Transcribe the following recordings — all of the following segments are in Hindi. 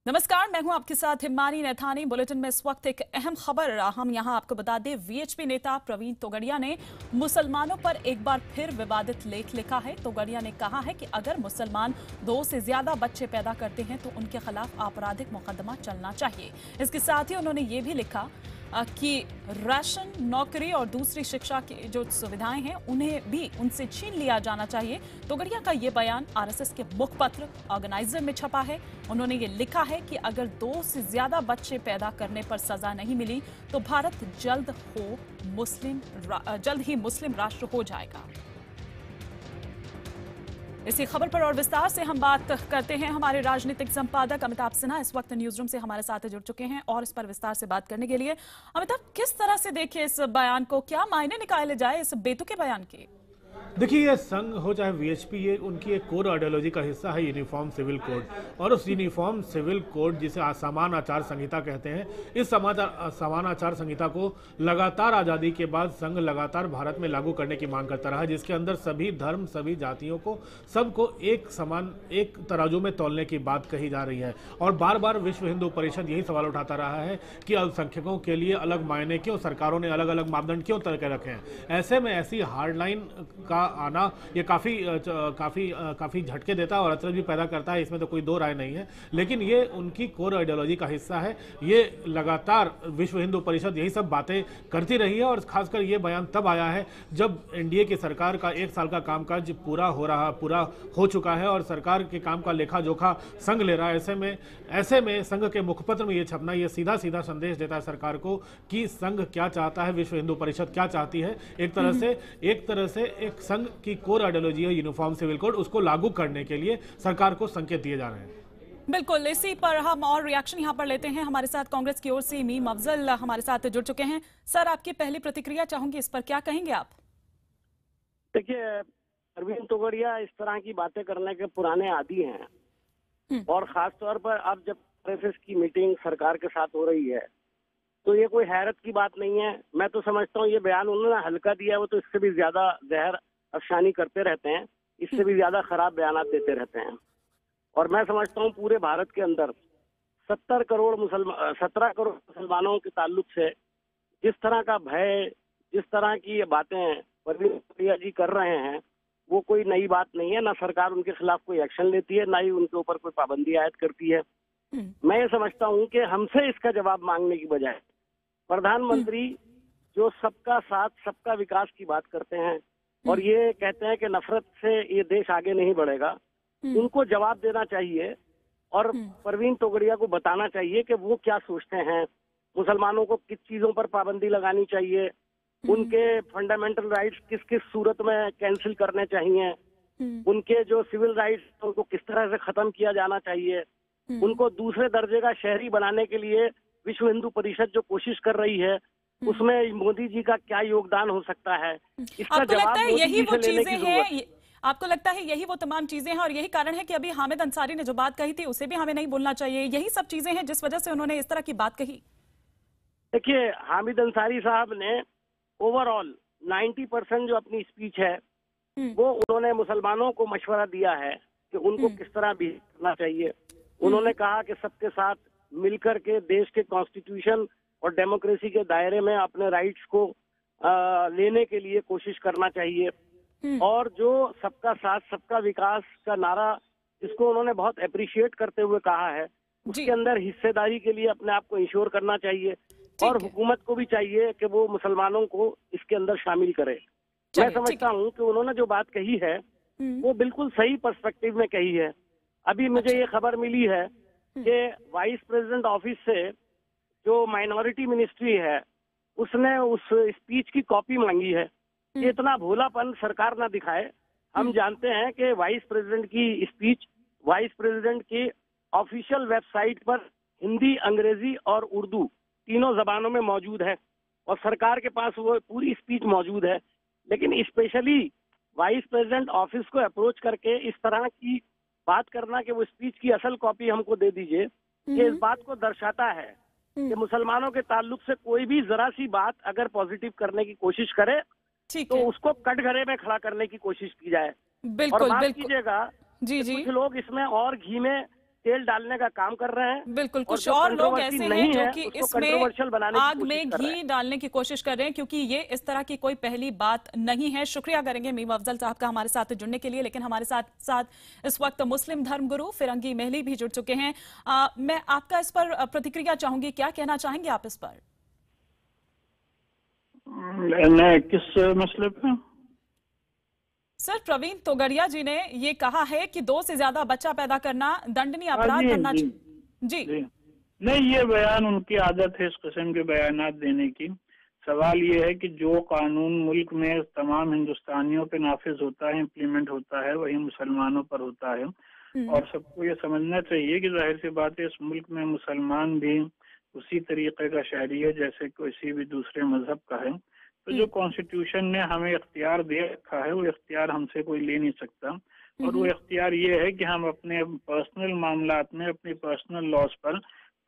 नमस्कार, मैं हूं आपके साथ हिमानी नैथानी। बुलेटिन में इस वक्त एक अहम खबर हम यहां आपको बता दें। वीएचपी नेता प्रवीण तोगड़िया ने मुसलमानों पर एक बार फिर विवादित लेख लिखा है। तोगड़िया ने कहा है कि अगर मुसलमान 2 से ज्यादा बच्चे पैदा करते हैं तो उनके खिलाफ आपराधिक मुकदमा चलना चाहिए। इसके साथ ही उन्होंने ये भी लिखा कि राशन, नौकरी और दूसरी शिक्षा की जो सुविधाएं हैं उन्हें भी उनसे छीन लिया जाना चाहिए। तोगड़िया का ये बयान आरएसएस के मुखपत्र ऑर्गेनाइजर में छपा है। उन्होंने ये लिखा है कि अगर 2 से ज्यादा बच्चे पैदा करने पर सजा नहीं मिली तो भारत जल्द ही मुस्लिम राष्ट्र हो जाएगा। इसी खबर पर और विस्तार से हम बात करते हैं। हमारे राजनीतिक संपादक अमिताभ सिन्हा इस वक्त न्यूज रूम से हमारे साथ जुड़ चुके हैं और इस पर विस्तार से बात करने के लिए। अमिताभ, किस तरह से देखें इस बयान को, क्या मायने निकाले जाए इस बेतुके बयान के? देखिए, ये संघ हो चाहे वीएचपी, ये उनकी एक कोर आइडियोलॉजी का हिस्सा है यूनिफॉर्म सिविल कोड। और उस यूनिफॉर्म सिविल कोड जिसे समान आचार संहिता कहते हैं, इस समान आचार संहिता को लगातार आज़ादी के बाद संघ लगातार भारत में लागू करने की मांग करता रहा, जिसके अंदर सभी धर्म, सभी जातियों को, सबको एक समान, एक तराजू में तौलने की बात कही जा रही है। और बार बार विश्व हिंदू परिषद यही सवाल उठाता रहा है कि अल्पसंख्यकों के लिए अलग मायने क्यों, सरकारों ने अलग अलग मापदंड क्यों तय कर रखे हैं। ऐसे में ऐसी हार्डलाइन का आना ये काफी झटके देता है और अचरज भी पैदा करता है, इसमें तो कोई दो राय नहीं है। लेकिन ये उनकी कोर आइडियोलॉजी का हिस्सा है। ये लगातार विश्व हिंदू परिषद यही सब बातें करती रही है और खासकर ये बयान तब आया है जब एनडीए की सरकार का 1 साल का कामकाज पूरा हो चुका है और सरकार के काम का लेखा जोखा संघ ले रहा है। ऐसे में संघ के मुखपत्र में ये छपना, ये सीधा सीधा संदेश देता है सरकार को कि संघ क्या चाहता है, विश्व हिंदू परिषद क्या चाहती है। एक तरह से एक संघ की कोर आइडियोलॉजी है यूनिफॉर्म सिविल कोड, उसको लागू करने के लिए सरकार को संकेत दिए जा रहे हैं। बिल्कुल, इसी पर हम और रिएक्शन यहां पर लेते हैं। हमारे साथ कांग्रेस की ओर से मीम अफजल हमारे साथ जुड़ चुके हैं। सर, आपकी पहली प्रतिक्रिया चाहूंगी, इस पर क्या कहेंगे आप? देखिए, प्रवीण तोगड़िया इस तरह की बातें करने के पुराने आदी हैं और खास तौर पर अब जब आरएसएस की मीटिंग सरकार के साथ हो रही है तो ये कोई हैरत की बात नहीं है। मैं तो समझता हूँ ये बयान उन्होंने हल्का दिया है, वो तो इससे भी ज्यादा जहर अफशानी करते रहते हैं, इससे भी ज्यादा खराब बयान देते रहते हैं। और मैं समझता हूँ पूरे भारत के अंदर 17 करोड़ मुसलमानों के ताल्लुक से जिस तरह का भय, जिस तरह की ये बातें प्रवीण तोगड़िया जी कर रहे हैं, वो कोई नई बात नहीं है। ना सरकार उनके खिलाफ कोई एक्शन लेती है, ना ही उनके ऊपर कोई पाबंदी आयद करती है। मैं ये समझता हूँ कि हमसे इसका जवाब मांगने की बजाय प्रधानमंत्री जो सबका साथ, सबका विकास की बात करते हैं और ये कहते हैं कि नफरत से ये देश आगे नहीं बढ़ेगा, उनको जवाब देना चाहिए और प्रवीण तोगड़िया को बताना चाहिए कि वो क्या सोचते हैं, मुसलमानों को किस चीजों पर पाबंदी लगानी चाहिए, उनके फंडामेंटल राइट्स किस किस सूरत में कैंसिल करने चाहिए, उनके जो सिविल राइट्स उनको किस तरह से खत्म किया जाना चाहिए, उनको दूसरे दर्जे का शहरी बनाने के लिए विश्व हिंदू परिषद जो कोशिश कर रही है उसमें मोदी जी का क्या योगदान हो सकता है। इसका जवाब यही वो चीजें हैं, आपको लगता है यही वो तमाम चीजें हैं और यही कारण है कि अभी हामिद अंसारी ने जो बात कही थी उसे भी हमें नहीं बोलना चाहिए, यही सब चीजें हैं जिस वजह से उन्होंने इस तरह की बात कही? देखिए, हामिद अंसारी साहब ने ओवरऑल 90% जो अपनी स्पीच है वो उन्होंने मुसलमानों को मशवरा दिया है कि उनको किस तरह भी करना चाहिए। उन्होंने कहा कि सबके साथ मिलकर के देश के कॉन्स्टिट्यूशन और डेमोक्रेसी के दायरे में अपने राइट्स को लेने के लिए कोशिश करना चाहिए। और जो सबका साथ, सबका विकास का नारा, जिसको उन्होंने बहुत अप्रिशिएट करते हुए कहा है, उसके अंदर हिस्सेदारी के लिए अपने आप को इंश्योर करना चाहिए और हुकूमत को भी चाहिए कि वो मुसलमानों को इसके अंदर शामिल करे। मैं समझता हूँ कि उन्होंने जो बात कही है वो बिल्कुल सही पर्सपेक्टिव में कही है। अभी मुझे ये खबर मिली है कि वाइस प्रेसिडेंट ऑफिस से जो माइनॉरिटी मिनिस्ट्री है उसने उस स्पीच की कॉपी मांगी है। ये इतना भोलापन सरकार ना दिखाए। हम जानते हैं कि वाइस प्रेसिडेंट की स्पीच वाइस प्रेसिडेंट की ऑफिशियल वेबसाइट पर हिंदी, अंग्रेजी और उर्दू तीनों जबानों में मौजूद है और सरकार के पास वो पूरी स्पीच मौजूद है। लेकिन स्पेशली वाइस प्रेसिडेंट ऑफिस को अप्रोच करके इस तरह की बात करना कि वो स्पीच की असल कॉपी हमको दे दीजिए, ये इस बात को दर्शाता है कि मुसलमानों के ताल्लुक से कोई भी जरा सी बात अगर पॉजिटिव करने की कोशिश करे तो उसको कटघरे में खड़ा करने की कोशिश की जाए। बिल्कुल, और माफ कीजिएगा, जी, कुछ लोग इसमें और घी में तेल डालने का काम कर रहे हैं। बिल्कुल, कुछ जो और लोग controversy ऐसे नहीं हैं जो है, कि उसको इसमें controversial बनाने की आग कोशिश में कर रहे घी हैं। डालने की कोशिश कर रहे हैं, क्योंकि ये इस तरह की कोई पहली बात नहीं है। शुक्रिया करेंगे मीम अफजल साहब का हमारे साथ जुड़ने के लिए। लेकिन हमारे साथ साथ इस वक्त मुस्लिम धर्मगुरु फिरंगी महली भी जुड़ चुके हैं। मैं आपका इस पर प्रतिक्रिया चाहूंगी, क्या कहना चाहेंगे आप इस पर? मैं किस मसले पे? सर, प्रवीण तोगड़िया जी ने ये कहा है कि 2 से ज्यादा बच्चा पैदा करना दंडनीय अपराध बनना जी, जी जी। नहीं, ये बयान उनकी आदत है इस किस्म के बयानात देने की। सवाल ये है कि जो कानून मुल्क में तमाम हिंदुस्तानियों पे नाफिज होता है, इम्प्लीमेंट होता है, वही मुसलमानों पर होता है। और सबको ये समझना चाहिए कि जाहिर सी बात है इस मुल्क में मुसलमान भी उसी तरीके का शहरी है जैसे किसी भी दूसरे मजहब का है। तो जो कॉन्स्टिट्यूशन ने हमें इख्तियार दे रखा है वो इख्तियार हमसे कोई ले नहीं सकता। और वो इख्तियार ये है कि हम अपने पर्सनल मामलात में अपनी पर्सनल लॉज पर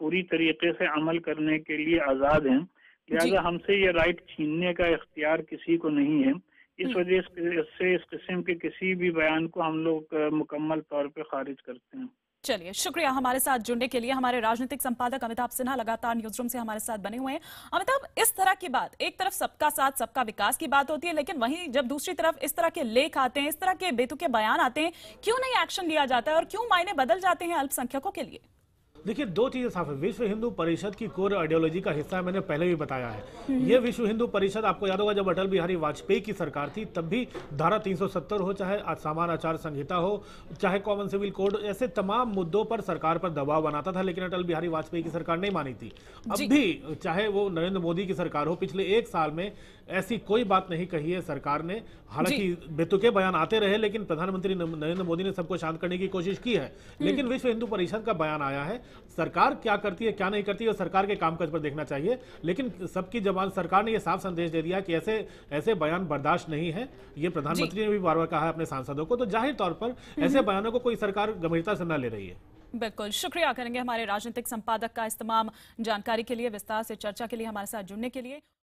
पूरी तरीके से अमल करने के लिए आज़ाद हैं। लिहाजा हमसे ये राइट छीनने का इख्तियार किसी को नहीं है। इस वजह से इस किस्म के किसी भी बयान को हम लोग मुकम्मल तौर पे खारिज करते हैं। चलिए, शुक्रिया हमारे साथ जुड़ने के लिए। हमारे राजनीतिक संपादक अमिताभ सिन्हा लगातार न्यूज रूम से हमारे साथ बने हुए हैं। अमिताभ, इस तरह की बात, एक तरफ सबका साथ सबका विकास की बात होती है, लेकिन वहीं जब दूसरी तरफ इस तरह के लेख आते हैं, इस तरह के बेतुके बयान आते हैं, क्यों नहीं एक्शन लिया जाता है और क्यों मायने बदल जाते हैं अल्पसंख्यकों के लिए? देखिए, दो चीजें साफ है। विश्व हिंदू परिषद की कोर आइडियोलॉजी का हिस्सा है, मैंने पहले भी बताया है। ये विश्व हिंदू परिषद, आपको याद होगा जब अटल बिहारी वाजपेयी की सरकार थी तब भी धारा 370 हो, चाहे समान आचार संहिता हो, चाहे कॉमन सिविल कोड, ऐसे तमाम मुद्दों पर सरकार पर दबाव बनाता था, लेकिन अटल बिहारी वाजपेयी की सरकार नहीं मानी थी। अब भी चाहे वो नरेंद्र मोदी की सरकार हो, पिछले 1 साल में ऐसी कोई बात नहीं कही है सरकार ने। हालांकि बेतुके बयान आते रहे, लेकिन प्रधानमंत्री नरेंद्र मोदी ने सबको शांत करने की कोशिश की है। लेकिन विश्व हिंदू परिषद का बयान आया है। सरकार क्या करती है क्या नहीं करती है सरकार के कामकाज पर देखना चाहिए, लेकिन सबकी जबान सरकार ने यह साफ संदेश दे दिया कि ऐसे बयान बर्दाश्त नहीं है। ये प्रधानमंत्री ने भी बार बार कहा है अपने सांसदों को, तो जाहिर तौर पर ऐसे बयानों को कोई सरकार गंभीरता से न ले रही है। बिल्कुल, शुक्रिया करेंगे हमारे राजनीतिक संपादक का इस तमाम जानकारी के लिए, विस्तार से चर्चा के लिए, हमारे साथ जुड़ने के लिए।